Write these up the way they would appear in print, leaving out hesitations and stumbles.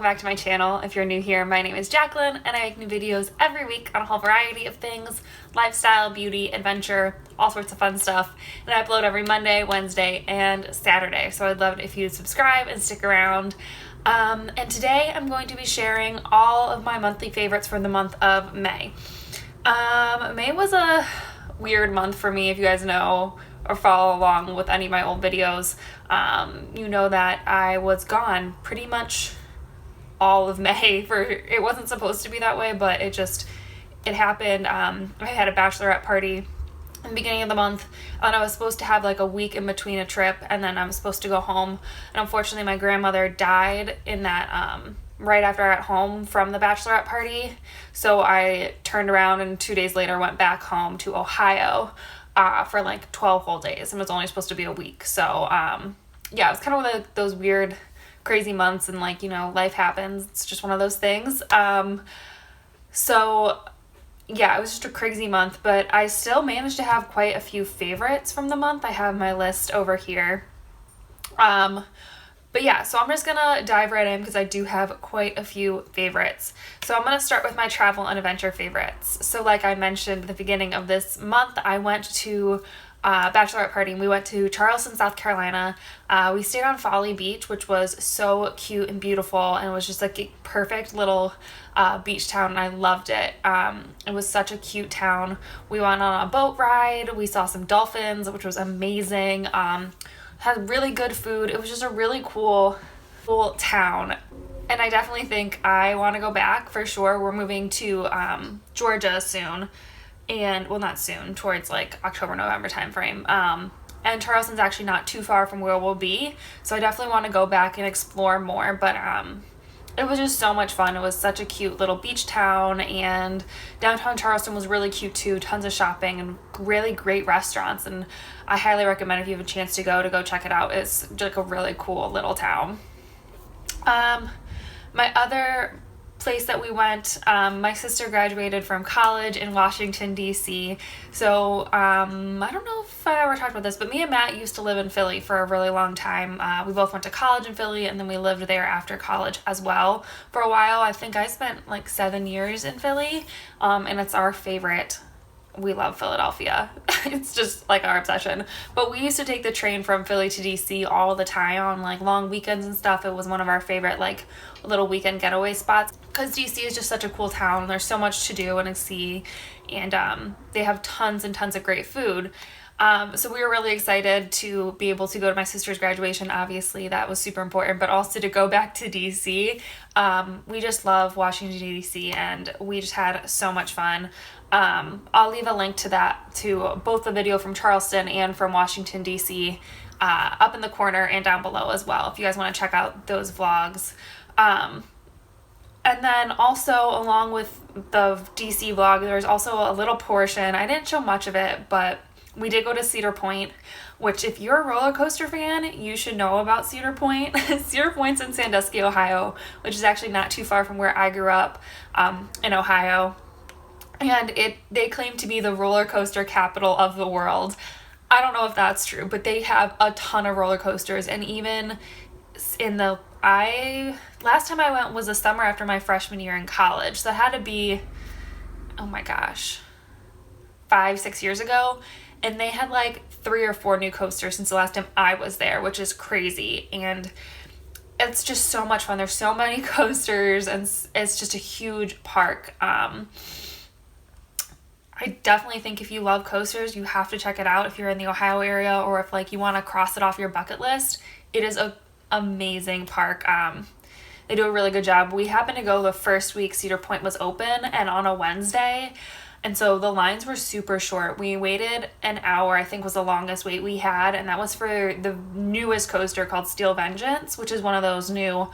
back to my channel. If you're new here, my name is Jacqueline and I make new videos every week on a whole variety of things: lifestyle, beauty, adventure, all sorts of fun stuff. And I upload every Monday, Wednesday, and Saturday. So I'd love it if you'd subscribe and stick around. And today I'm going to be sharing all of my monthly favorites for the month of May. May was a weird month for me, if you guys know or follow along with any of my old videos. You know that I was gone pretty much all of May. It wasn't supposed to be that way, but it happened. I had a bachelorette party in the beginning of the month, and I was supposed to have like a week in between a trip, and then I was supposed to go home. And unfortunately, my grandmother died in that right after I got home from the bachelorette party. So I turned around and 2 days later went back home to Ohio for like 12 whole days, and it was only supposed to be a week. So yeah, it was kind of one of those weird, crazy months, and like, you know, life happens. It's just one of those things. So yeah, it was just a crazy month, but I still managed to have quite a few favorites from the month. I have my list over here. But yeah, so I'm just gonna dive right in because I do have quite a few favorites. So I'm gonna start with my travel and adventure favorites. So like I mentioned at the beginning of this month, I went to a bachelorette party, and we went to Charleston, South Carolina. We stayed on Folly Beach, which was so cute and beautiful, and it was just like a perfect little beach town, and I loved it. It was such a cute town. We went on a boat ride. We saw some dolphins, which was amazing. Had really good food. It was just a really cool town, and I definitely think I want to go back for sure. We're moving to Georgia soon, and well, not soon, towards like October, November time frame. And Charleston's actually not too far from where we'll be, so I definitely want to go back and explore more. But it was just so much fun. It was such a cute little beach town, and downtown Charleston was really cute too. Tons of shopping and really great restaurants, and I highly recommend if you have a chance to go check it out. It's just like a really cool little town. My other place that we went, my sister graduated from college in Washington, D.C. So I don't know if I ever talked about this, but me and Matt used to live in Philly for a really long time. We both went to college in Philly, and then we lived there after college as well for a while. I think I spent like 7 years in Philly, and it's our favorite. We love Philadelphia. It's just like our obsession. But we used to take the train from Philly to DC all the time on like long weekends and stuff. It was one of our favorite like little weekend getaway spots because DC is just such a cool town, and there's so much to do and to see, and they have tons and tons of great food. So we were really excited to be able to go to my sister's graduation. Obviously, that was super important, but also to go back to DC. We just love Washington, D.C., and we just had so much fun. I'll leave a link to both the video from Charleston and from Washington, D.C. Up in the corner and down below as well, if you guys want to check out those vlogs. And then also, along with the DC vlog, there's also a little portion. I didn't show much of it, but we did go to Cedar Point, which if you're a roller coaster fan, you should know about Cedar Point. Cedar Point's in Sandusky, Ohio, which is actually not too far from where I grew up, in Ohio. And they claim to be the roller coaster capital of the world. I don't know if that's true, but they have a ton of roller coasters, and even last time I went was the summer after my freshman year in college, so it had to be, oh my gosh, 5-6 years ago. And they had like 3 or 4 new coasters since the last time I was there, which is crazy. And it's just so much fun. There's so many coasters, and it's just a huge park. I definitely think if you love coasters, you have to check it out if you're in the Ohio area, or if like you want to cross it off your bucket list. It is an amazing park. They do a really good job. We happened to go the first week Cedar Point was open, and on a Wednesday. And so the lines were super short. We waited an hour, I think was the longest wait we had. And that was for the newest coaster called Steel Vengeance, which is one of those new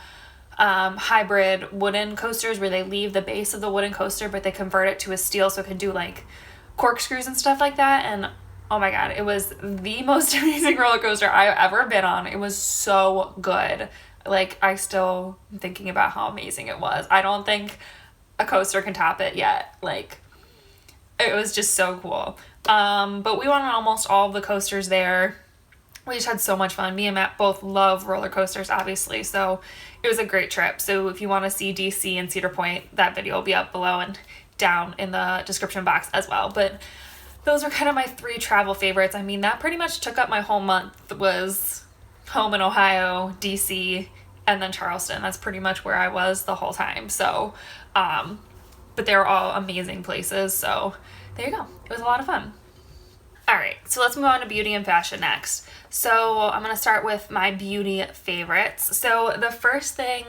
hybrid wooden coasters where they leave the base of the wooden coaster, but they convert it to a steel so it can do like corkscrews and stuff like that. And oh my God, it was the most amazing roller coaster I've ever been on. It was so good. Like, I still am thinking about how amazing it was. I don't think a coaster can top it yet. Like, it was just so cool. But we went on almost all of the coasters there. we just had so much fun. Me and Matt both love roller coasters, obviously, so it was a great trip. So if you want to see DC and Cedar Point, that video will be up below and down in the description box as well. But those were kind of my 3 travel favorites. I mean, that pretty much took up my whole month, was home in Ohio, DC, and then Charleston. That's pretty much where I was the whole time. So, but they were all amazing places. So there you go. It was a lot of fun. All right, so let's move on to beauty and fashion next. So I'm going to start with my beauty favorites. So the first thing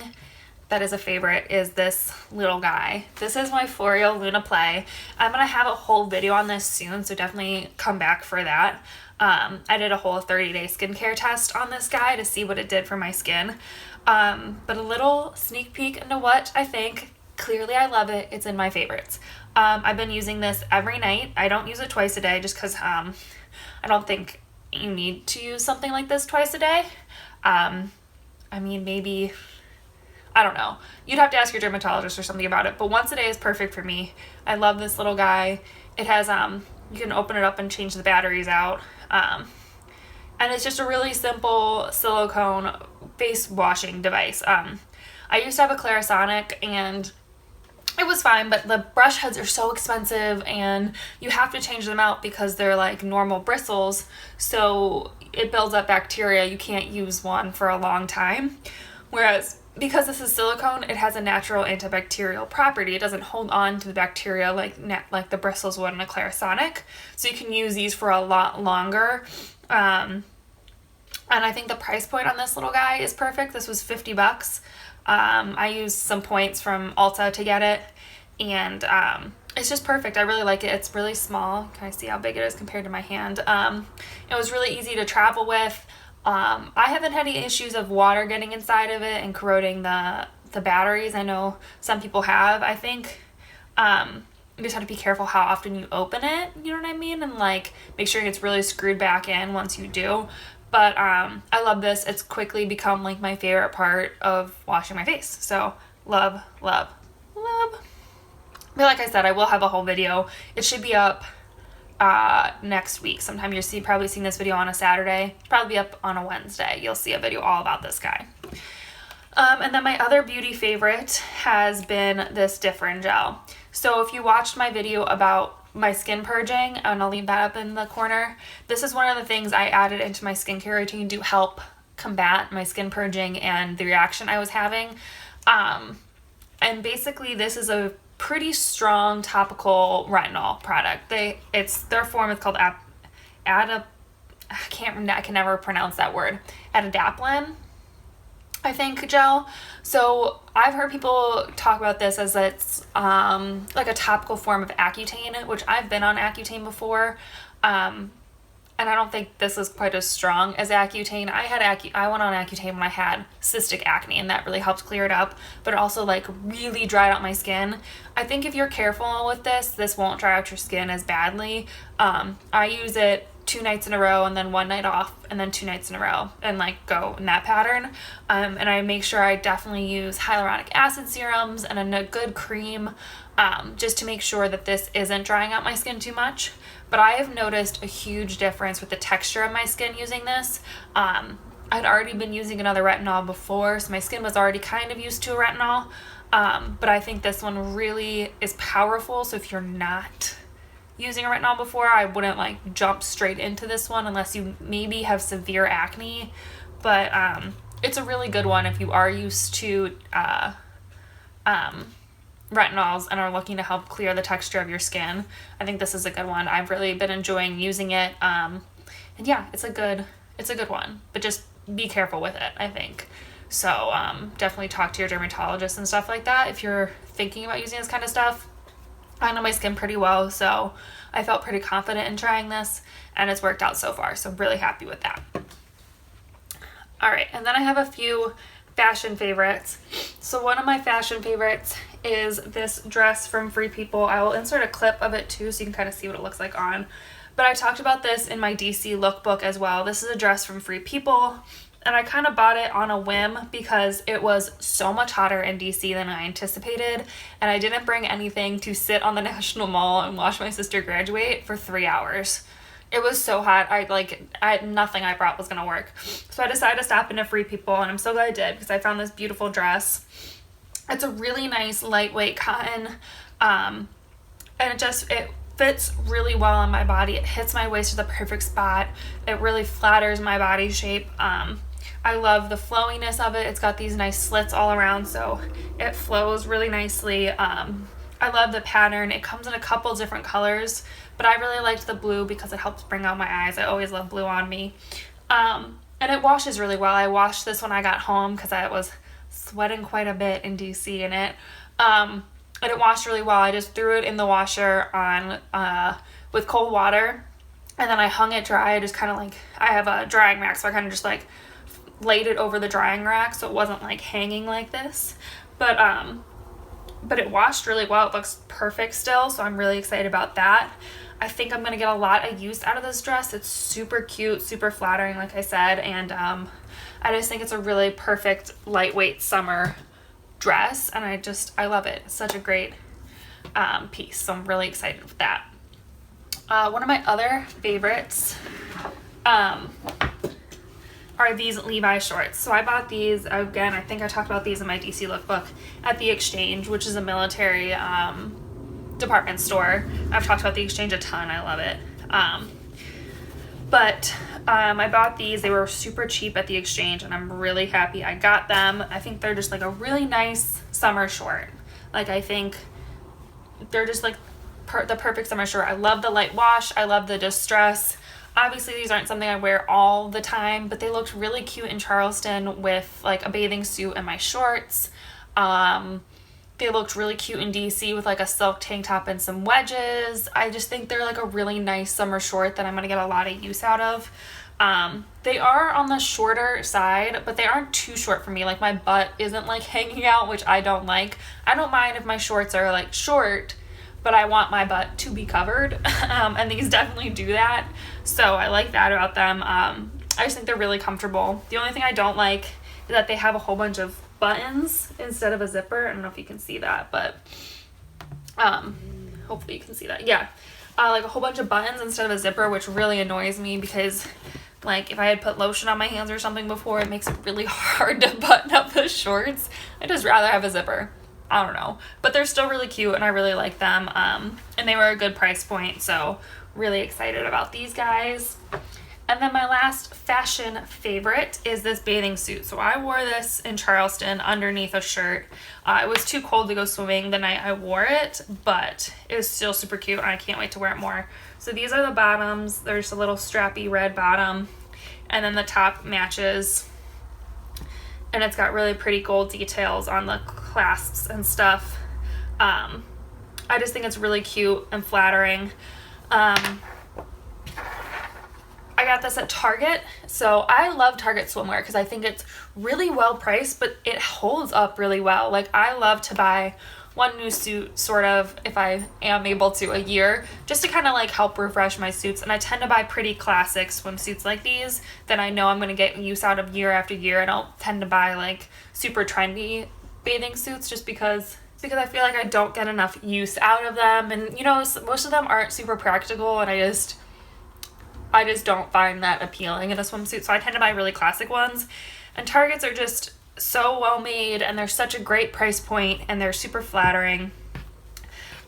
that is a favorite is this little guy. This is my L'Oreal Luna Play. I'm going to have a whole video on this soon, so definitely come back for that. I did a whole 30-day skincare test on this guy to see what it did for my skin. But a little sneak peek into what I think. Clearly I love it. It's in my favorites. I've been using this every night. I don't use it twice a day just because I don't think you need to use something like this twice a day. I mean, maybe, I don't know. You'd have to ask your dermatologist or something about it, but once a day is perfect for me. I love this little guy. It has, you can open it up and change the batteries out. And it's just a really simple silicone face washing device. I used to have a Clarisonic and it was fine, but the brush heads are so expensive and you have to change them out because they're like normal bristles, so it builds up bacteria. You can't use one for a long time. Whereas because this is silicone, it has a natural antibacterial property. It doesn't hold on to the bacteria like the bristles would in a Clarisonic, so you can use these for a lot longer. And I think the price point on this little guy is perfect. This was $50. I used some points from Ulta to get it, and it's just perfect. I really like it. It's really small. Can I see how big it is compared to my hand? It was really easy to travel with. I haven't had any issues of water getting inside of it and corroding the batteries. I know some people have. I think you just have to be careful how often you open it, you know what I mean? And like make sure it's really screwed back in once you do. But I love this. It's quickly become like my favorite part of washing my face. So love, love, love. But like I said, I will have a whole video. It should be up next week. Sometime you're probably seeing this video on a Saturday. Probably be up on a Wednesday. You'll see a video all about this guy. And then my other beauty favorite has been this Differin gel. So if you watched my video about my skin purging, and I'll leave that up in the corner, this is one of the things I added into my skincare routine to help combat my skin purging and the reaction I was having. And basically this is a pretty strong topical retinol product. Their form is called I can never pronounce that word. Adapalene, I think, gel. So I've heard people talk about this as it's like a topical form of Accutane, which I've been on Accutane before. And I don't think this is quite as strong as Accutane. I went on Accutane when I had cystic acne, and that really helped clear it up, but it also like really dried out my skin. I think if you're careful with this won't dry out your skin as badly. I use it 2 nights in a row and then 1 night off and then 2 nights in a row and like go in that pattern. And I make sure I definitely use hyaluronic acid serums and a good cream, just to make sure that this isn't drying out my skin too much. But I have noticed a huge difference with the texture of my skin using this. I'd already been using another retinol before, so my skin was already kind of used to a retinol. But I think this one really is powerful. So if you're not using a retinol before, I wouldn't like jump straight into this one unless you maybe have severe acne. But it's a really good one if you are used to retinols and are looking to help clear the texture of your skin. I think this is a good one. I've really been enjoying using it. And yeah, it's a good one, but just be careful with it, I think. So definitely talk to your dermatologist and stuff like that if you're thinking about using this kind of stuff. I know my skin pretty well, so I felt pretty confident in trying this, and it's worked out so far, so I'm really happy with that. All right, and then I have a few fashion favorites. So one of my fashion favorites is this dress from Free People. I will insert a clip of it too so you can kind of see what it looks like on. But I talked about this in my DC lookbook as well. This is a dress from Free People, and I kind of bought it on a whim because it was so much hotter in DC than I anticipated, and I didn't bring anything to sit on the National Mall and watch my sister graduate for 3 hours. It was so hot. Nothing I brought was gonna work. So I decided to stop into Free People, and I'm so glad I did because I found this beautiful dress. It's a really nice lightweight cotton, and it fits really well on my body. It hits my waist to the perfect spot. It really flatters my body shape. I love the flowiness of it. It's got these nice slits all around, so it flows really nicely. I love the pattern. It comes in a couple different colors, but I really liked the blue because it helps bring out my eyes. I always love blue on me. And it washes really well. I washed this when I got home because I was sweating quite a bit in DC in it. And it washed really well. I just threw it in the washer on with cold water, and then I hung it dry. I just kind of like, I have a drying rack, so I kind of just like laid it over the drying rack so it wasn't like hanging like this. But it washed really well. It looks perfect still, so I'm really excited about that. I think I'm going to get a lot of use out of this dress. It's super cute, super flattering, like I said, and I just think it's a really perfect lightweight summer dress, and I love it. It's such a great piece, so I'm really excited with that. One of my other favorites are these Levi shorts. So I bought these, again, I think I talked about these in my DC lookbook, at the Exchange, which is a military department store. I've talked about the Exchange a ton. I love it. But I bought these. They were super cheap at the Exchange, and I'm really happy I got them. I think they're just like a really nice summer short. Like, I think they're just like the perfect summer short. I love the light wash. I love the distress. Obviously, these aren't something I wear all the time, but they looked really cute in Charleston with like a bathing suit and my shorts. They looked really cute in DC with like a silk tank top and some wedges. I just think they're like a really nice summer short that I'm going to get a lot of use out of. They are on the shorter side, but they aren't too short for me. Like, my butt isn't like hanging out, which I don't like. I don't mind if my shorts are like short, but I want my butt to be covered. And these definitely do that. So I like that about them. I just think they're really comfortable. The only thing I don't like is that they have a whole bunch of buttons instead of a zipper. I don't know if you can see that, but hopefully you can see that. Yeah. Like a whole bunch of buttons instead of a zipper, which really annoys me because like if I had put lotion on my hands or something before, it makes it really hard to button up the shorts. I'd just rather have a zipper. I don't know, but they're still really cute and I really like them. And they were a good price point, so really excited about these guys. And then my last fashion favorite is this bathing suit. So I wore this in Charleston underneath a shirt. It was too cold to go swimming the night I wore it, but it was still super cute and I can't wait to wear it more. So these are the bottoms. There's a little strappy red bottom, and then the top matches. And it's got really pretty gold details on the clasps and stuff. I just think it's really cute and flattering. I got this at Target. So I love Target swimwear because I think it's really well priced, but it holds up really well. Like, I love to buy one new suit sort of, if I am able to, a year, just to kind of like help refresh my suits. And I tend to buy pretty classic swimsuits like these that I know I'm going to get use out of year after year. I don't tend to buy like super trendy bathing suits just because I feel like I don't get enough use out of them. And you know, most of them aren't super practical, and I just don't find that appealing in a swimsuit. So I tend to buy really classic ones. And Targets are just so well made, and they're such a great price point, and they're super flattering.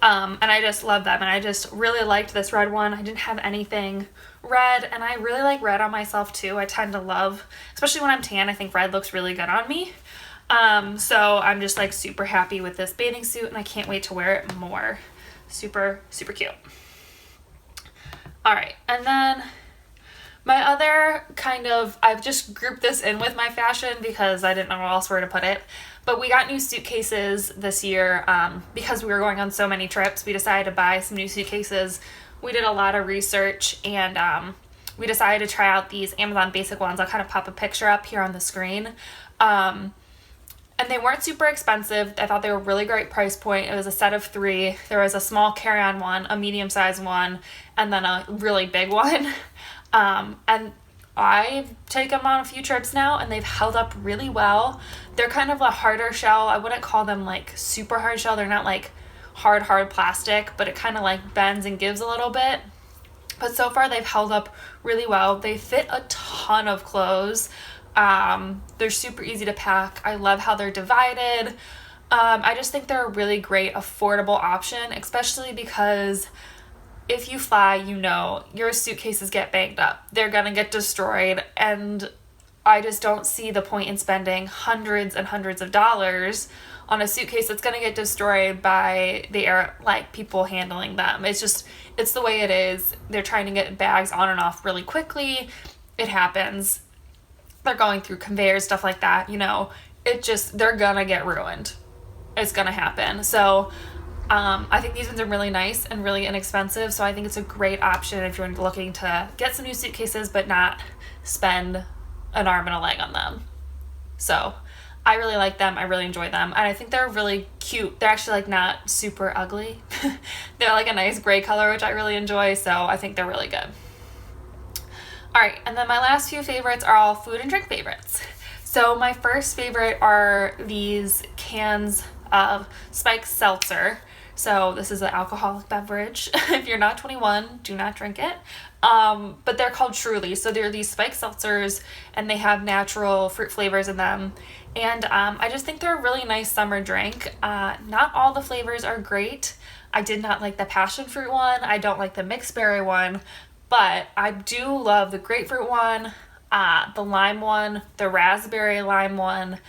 And I just love them. And I just really liked this red one. I didn't have anything red, and I really like red on myself too. I tend to love, especially when I'm tan, I think red looks really good on me. So I'm just like super happy with this bathing suit, and I can't wait to wear it more. Super, super cute. All right, and then my other kind of, I've just grouped this in with my fashion because I didn't know else where to put it, but we got new suitcases this year. Because we were going on so many trips, we decided to buy some new suitcases. We did a lot of research, and we decided to try out these Amazon basic ones. I'll kind of pop a picture up here on the screen. And they weren't super expensive. I thought they were a really great price point. It was a set of 3. There was a small carry-on one, a medium-sized one, and then a really big one. And I've taken them on a few trips now, and they've held up really well. They're kind of a harder shell. I wouldn't call them like super hard shell. They're not like hard plastic, but it kind of like bends and gives a little bit. But so far they've held up really well. They fit a ton of clothes. They're super easy to pack. I love how they're divided. I just think they're a really great affordable option, especially because if you fly, you know, your suitcases get banged up. They're gonna get destroyed, and I just don't see the point in spending hundreds and hundreds of dollars on a suitcase that's gonna get destroyed by the air, like people handling them. It's the way it is. They're trying to get bags on and off really quickly. It happens. They're going through conveyors, stuff like that, you know. They're gonna get ruined. It's gonna happen. So I think these ones are really nice and really inexpensive. So I think it's a great option if you're looking to get some new suitcases but not spend an arm and a leg on them. So I really like them. I really enjoy them. And I think they're really cute. They're actually like not super ugly. They're like a nice gray color, which I really enjoy. So I think they're really good. All right. And then my last few favorites are all food and drink favorites. So my first favorite are these cans of spiked seltzer. So this is an alcoholic beverage. If you're not 21, do not drink it. But they're called Truly. So they're these spiked seltzers and they have natural fruit flavors in them. And I just think they're a really nice summer drink. Not all the flavors are great. I did not like the passion fruit one. I don't like the mixed berry one. But I do love the grapefruit one, the lime one, the raspberry lime one.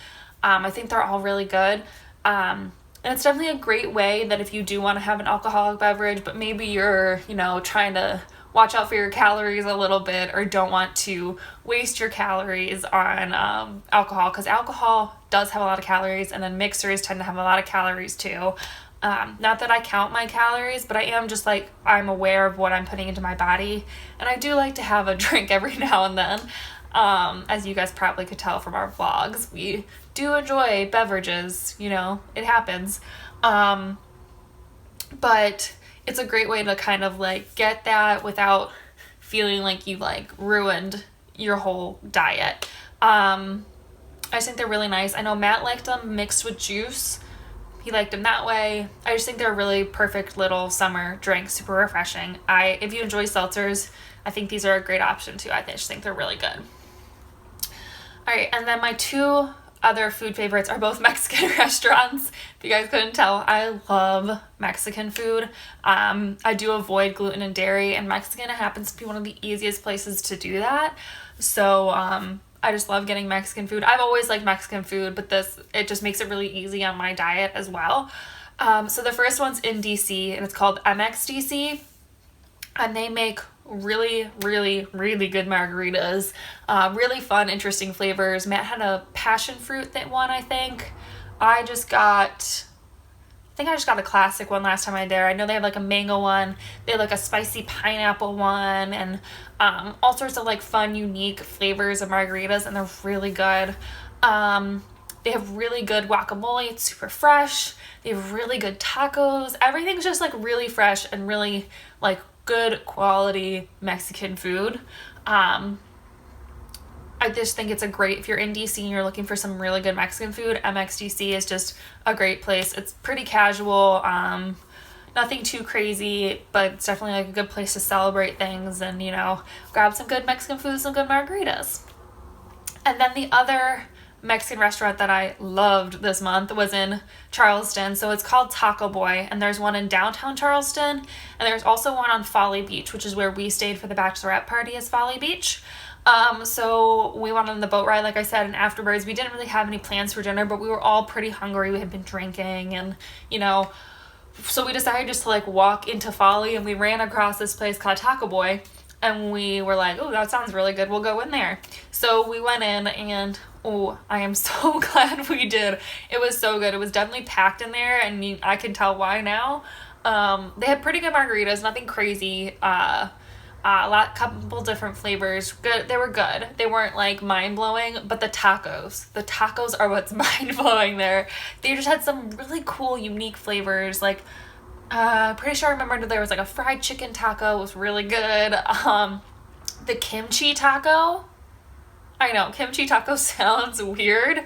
I think they're all really good. And it's definitely a great way that if you do want to have an alcoholic beverage, but maybe you're, you know, trying to watch out for your calories a little bit or don't want to waste your calories on alcohol, because alcohol does have a lot of calories, and then mixers tend to have a lot of calories too. Not that I count my calories, but I am just like, I'm aware of what I'm putting into my body, and I do like to have a drink every now and then. As you guys probably could tell from our vlogs, we do enjoy beverages, you know, it happens. But it's a great way to kind of like get that without feeling like you like ruined your whole diet. I just think they're really nice. I know Matt liked them mixed with juice. He liked them that way. I just think they're a really perfect little summer drink, super refreshing. If you enjoy seltzers, I think these are a great option too. I just think they're really good. All right, and then my two other food favorites are both Mexican restaurants. If you guys couldn't tell, I love Mexican food. I do avoid gluten and dairy, and Mexican happens to be one of the easiest places to do that. So I just love getting Mexican food. I've always liked Mexican food, but it just makes it really easy on my diet as well. So the first one's in DC, and it's called MXDC, and they make really, really, really good margaritas. Really fun, interesting flavors. Matt had a passion fruit one, I think. I just got a classic one last time I was there. I know they have like a mango one. They have like a spicy pineapple one, and all sorts of like fun, unique flavors of margaritas, and they're really good. They have really good guacamole. It's super fresh. They have really good tacos. Everything's just like really fresh and really like good quality Mexican food. I just think it's if you're in DC and you're looking for some really good Mexican food, MXDC is just a great place. It's pretty casual, nothing too crazy, but it's definitely like a good place to celebrate things and, you know, grab some good Mexican food, some good margaritas. And then the other Mexican restaurant that I loved this month was in Charleston. So it's called Taco Boy, and there's one in downtown Charleston, and there's also one on Folly Beach, which is where we stayed for the bachelorette party, is Folly Beach. So we went on the boat ride, like I said, and afterwards we didn't really have any plans for dinner, but we were all pretty hungry. We had been drinking, and, you know, so we decided just to like walk into Folly, and we ran across this place called Taco Boy, and we were like, oh, that sounds really good. We'll go in there. So we went in, and oh, I am so glad we did. It was so good. It was definitely packed in there, and I can tell why now. They had pretty good margaritas, nothing crazy. Couple different flavors. Good. They were good. They weren't like mind-blowing, but the tacos are what's mind-blowing there. They just had some really cool, unique flavors. Like, pretty sure I remember there was like a fried chicken taco. It was really good. The kimchi taco. I know, kimchi taco sounds weird,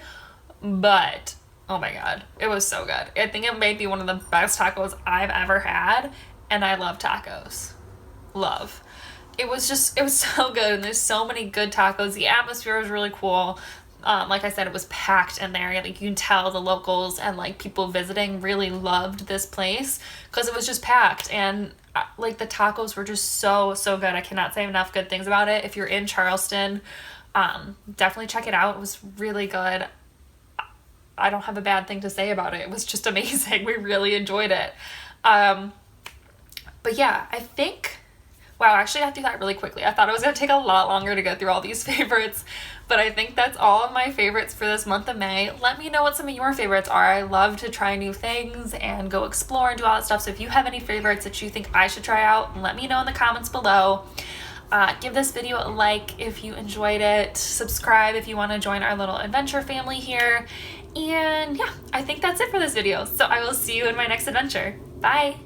but oh my god, it was so good. I think it may be one of the best tacos I've ever had, and I love tacos. love. It was so good, and there's so many good tacos. The atmosphere was really cool. Like I said, it was packed in there. Like, you can tell the locals and like people visiting really loved this place because it was just packed, and like the tacos were just so good. I cannot say enough good things about it. If you're in Charleston, definitely check it out. It was really good. I don't have a bad thing to say about it. It was just amazing. We really enjoyed it. But yeah, I think, wow, actually I have to do that really quickly. I thought it was going to take a lot longer to go through all these favorites, but I think that's all of my favorites for this month of May. Let me know what some of your favorites are. I love to try new things and go explore and do all that stuff. So if you have any favorites that you think I should try out, let me know in the comments below. Give this video a like if you enjoyed it. Subscribe if you want to join our little adventure family here. And yeah, I think that's it for this video. So I will see you in my next adventure. Bye!